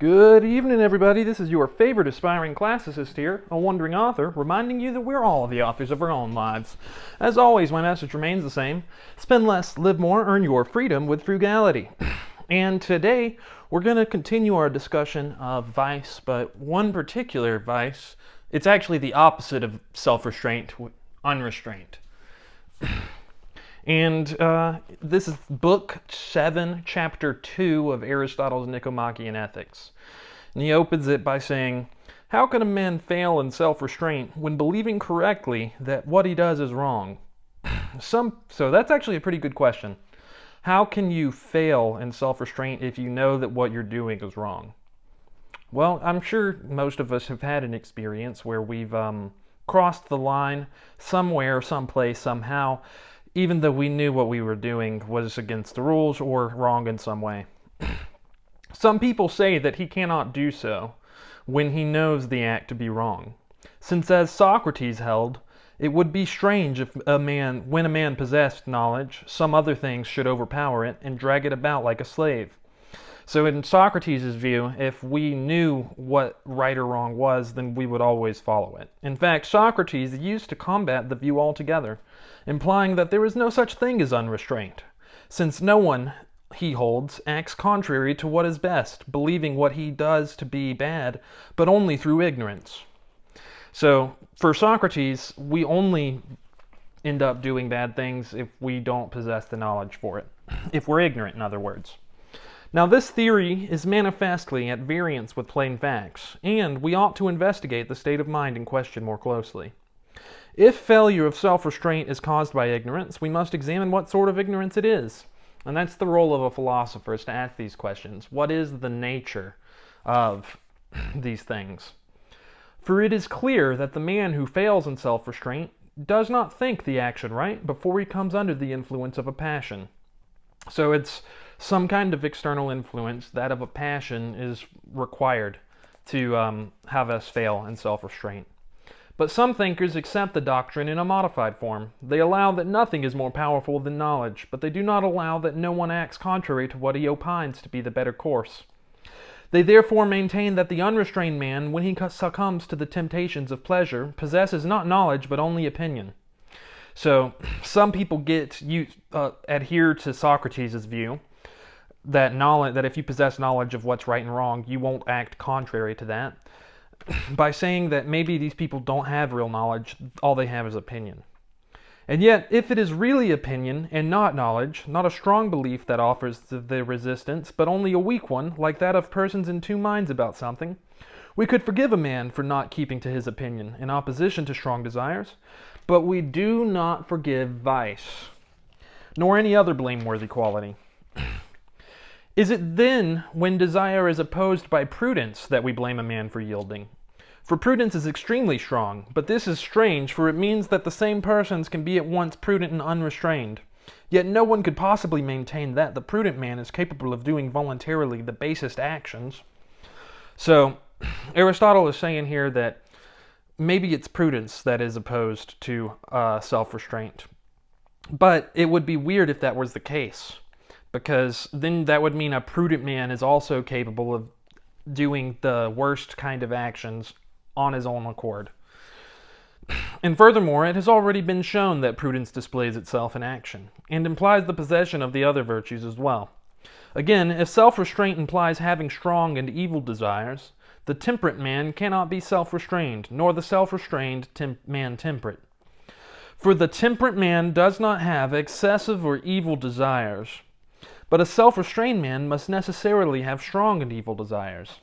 Good evening, everybody. This is your favorite aspiring classicist here, a wandering author, reminding you that we're all the authors of our own lives. As always, my message remains the same. Spend less, live more, earn your freedom with frugality. And today, we're going to continue our discussion of vice, but one particular vice, it's actually the opposite of self-restraint, unrestraint. And this is Book 7, Chapter 2 of Aristotle's Nicomachean Ethics. And he opens it by saying, "How can a man fail in self-restraint when believing correctly that what he does is wrong?" So that's actually a pretty good question. How can you fail in self-restraint if you know that what you're doing is wrong? Well, I'm sure most of us have had an experience where we've crossed the line somewhere, someplace, somehow, even though we knew what we were doing was against the rules or wrong in some way. Some people say that he cannot do so when he knows the act to be wrong, since as Socrates held, it would be strange if when a man possessed knowledge, some other things should overpower it and drag it about like a slave. So in Socrates' view, if we knew what right or wrong was, then we would always follow it. In fact, Socrates used to combat the view altogether, implying that there is no such thing as unrestraint, since no one, he holds, acts contrary to what is best, believing what he does to be bad, but only through ignorance. So, for Socrates, we only end up doing bad things if we don't possess the knowledge for it. If we're ignorant, in other words. Now, this theory is manifestly at variance with plain facts, and we ought to investigate the state of mind in question more closely. If failure of self-restraint is caused by ignorance, we must examine what sort of ignorance it is. And that's the role of a philosopher, is to ask these questions. What is the nature of these things? For it is clear that the man who fails in self-restraint does not think the action right before he comes under the influence of a passion. So it's some kind of external influence, that of a passion, is required to have us fail in self-restraint. But some thinkers accept the doctrine in a modified form. They allow that nothing is more powerful than knowledge, but they do not allow that no one acts contrary to what he opines to be the better course. They therefore maintain that the unrestrained man, when he succumbs to the temptations of pleasure, possesses not knowledge but only opinion. So some people adhere to Socrates' view that if you possess knowledge of what's right and wrong, you won't act contrary to that, by saying that maybe these people don't have real knowledge, all they have is opinion. And yet, if it is really opinion and not knowledge, not a strong belief that offers the resistance, but only a weak one, like that of persons in two minds about something, we could forgive a man for not keeping to his opinion in opposition to strong desires, but we do not forgive vice, nor any other blameworthy quality. Is it then, when desire is opposed by prudence, that we blame a man for yielding? For prudence is extremely strong, but this is strange, for it means that the same persons can be at once prudent and unrestrained. Yet no one could possibly maintain that the prudent man is capable of doing voluntarily the basest actions. So, Aristotle is saying here that maybe it's prudence that is opposed to self-restraint. But it would be weird if that was the case, because then that would mean a prudent man is also capable of doing the worst kind of actions on his own accord. And furthermore, it has already been shown that prudence displays itself in action, and implies the possession of the other virtues as well. Again, if self-restraint implies having strong and evil desires, the temperate man cannot be self-restrained, nor the self-restrained man temperate. For the temperate man does not have excessive or evil desires, but a self-restrained man must necessarily have strong and evil desires.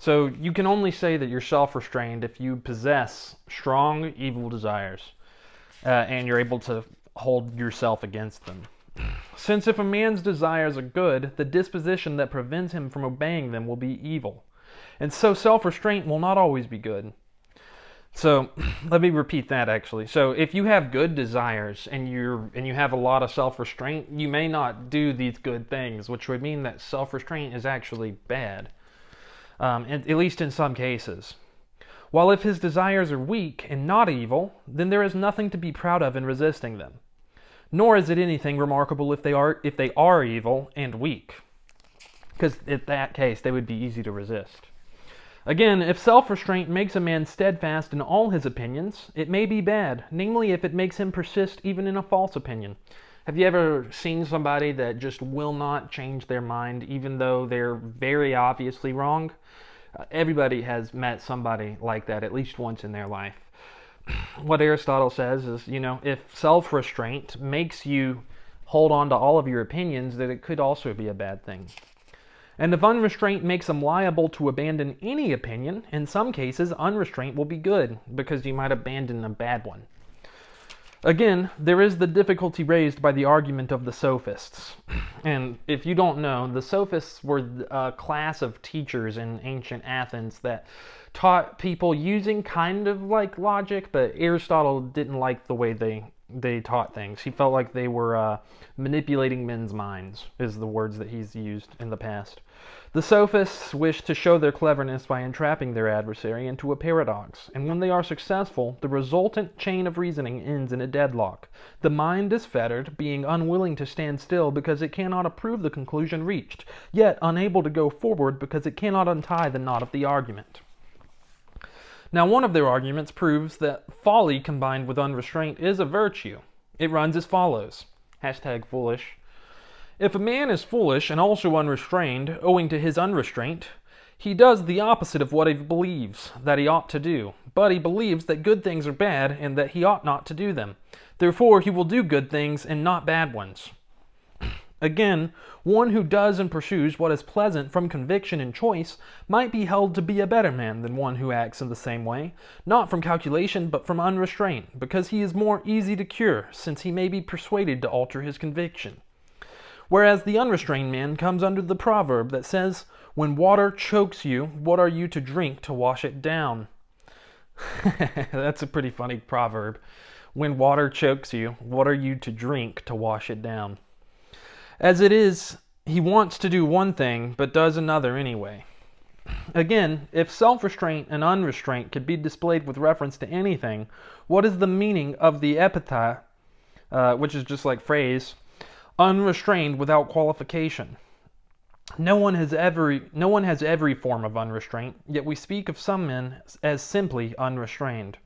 So you can only say that you're self-restrained if you possess strong evil desires, and you're able to hold yourself against them. Since if a man's desires are good, the disposition that prevents him from obeying them will be evil. And so self-restraint will not always be good. So let me repeat that actually. So if you have good desires and you have a lot of self-restraint, you may not do these good things, which would mean that self-restraint is actually bad, at least in some cases. While if his desires are weak and not evil, then there is nothing to be proud of in resisting them. Nor is it anything remarkable if they are evil and weak. because in that case, they would be easy to resist. Again, if self-restraint makes a man steadfast in all his opinions, it may be bad, namely if it makes him persist even in a false opinion. Have you ever seen somebody that just will not change their mind even though they're very obviously wrong? Everybody has met somebody like that at least once in their life. What Aristotle says is, if self-restraint makes you hold on to all of your opinions, that it could also be a bad thing. And if unrestraint makes them liable to abandon any opinion, in some cases, unrestraint will be good, because you might abandon a bad one. Again, there is the difficulty raised by the argument of the sophists. And if you don't know, the sophists were a class of teachers in ancient Athens that taught people using kind of like logic, but Aristotle didn't like the way they taught things. He felt like they were manipulating men's minds, is the words that he's used in the past. The sophists wish to show their cleverness by entrapping their adversary into a paradox, and when they are successful, the resultant chain of reasoning ends in a deadlock. The mind is fettered, being unwilling to stand still because it cannot approve the conclusion reached, yet unable to go forward because it cannot untie the knot of the argument. Now, one of their arguments proves that folly combined with unrestraint is a virtue. It runs as follows, #foolish. If a man is foolish and also unrestrained, owing to his unrestraint, he does the opposite of what he believes that he ought to do. But he believes that good things are bad and that he ought not to do them. Therefore, he will do good things and not bad ones. Again, one who does and pursues what is pleasant from conviction and choice might be held to be a better man than one who acts in the same way, not from calculation but from unrestraint, because he is more easy to cure, since he may be persuaded to alter his conviction. Whereas the unrestrained man comes under the proverb that says, "When water chokes you, what are you to drink to wash it down?" That's a pretty funny proverb. When water chokes you, what are you to drink to wash it down? As it is, he wants to do one thing, but does another anyway. Again, if self-restraint and unrestraint could be displayed with reference to anything, what is the meaning of the epithet, which is just like phrase, unrestrained without qualification? No one has every form of unrestraint, yet we speak of some men as simply unrestrained.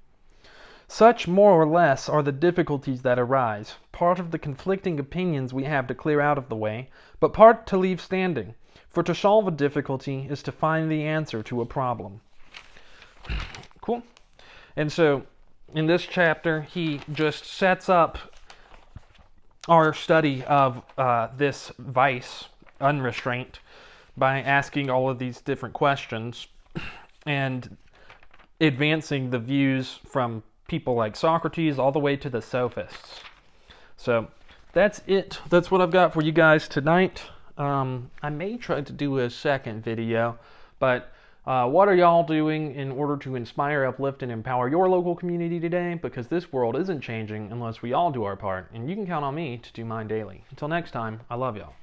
Such, more or less, are the difficulties that arise, part of the conflicting opinions we have to clear out of the way, but part to leave standing, for to solve a difficulty is to find the answer to a problem. Cool. And so, in this chapter, he just sets up our study of this vice, unrestraint, by asking all of these different questions and advancing the views from people like Socrates all the way to the sophists. So that's it. That's what I've got for you guys tonight. I may try to do a second video, but what are y'all doing in order to inspire, uplift, and empower your local community today? Because this world isn't changing unless we all do our part, and you can count on me to do mine daily. Until next time, I love y'all.